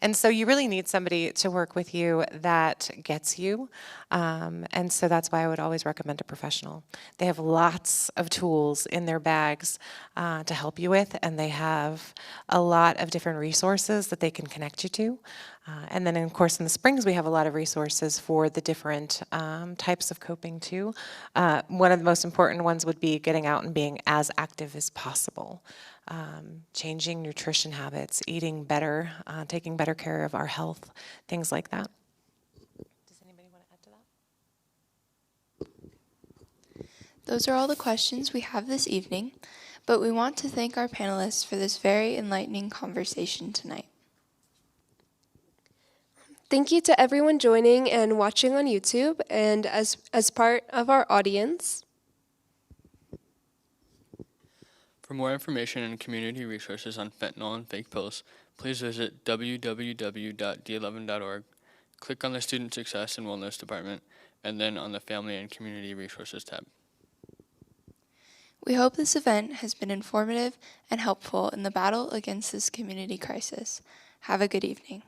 And so you really need somebody to work with you that gets you. And so that's why I would always recommend a professional. They have lots of tools in their bags to help you with, and they have a lot of different resources that they can connect you to. And then, of course, in the Springs, we have a lot of resources for the different types of coping, too. One of the most important ones would be getting out and being as active as possible. Changing nutrition habits, eating better, taking better care of our health, things like that. Does anybody want to add to that? Those are all the questions we have this evening, but we want to thank our panelists for this very enlightening conversation tonight. Thank you to everyone joining and watching on YouTube and as part of our audience. For more information and community resources on fentanyl and fake pills, please visit www.d11.org, click on the Student Success and Wellness Department, and then on the Family and Community Resources tab. We hope this event has been informative and helpful in the battle against this community crisis. Have a good evening.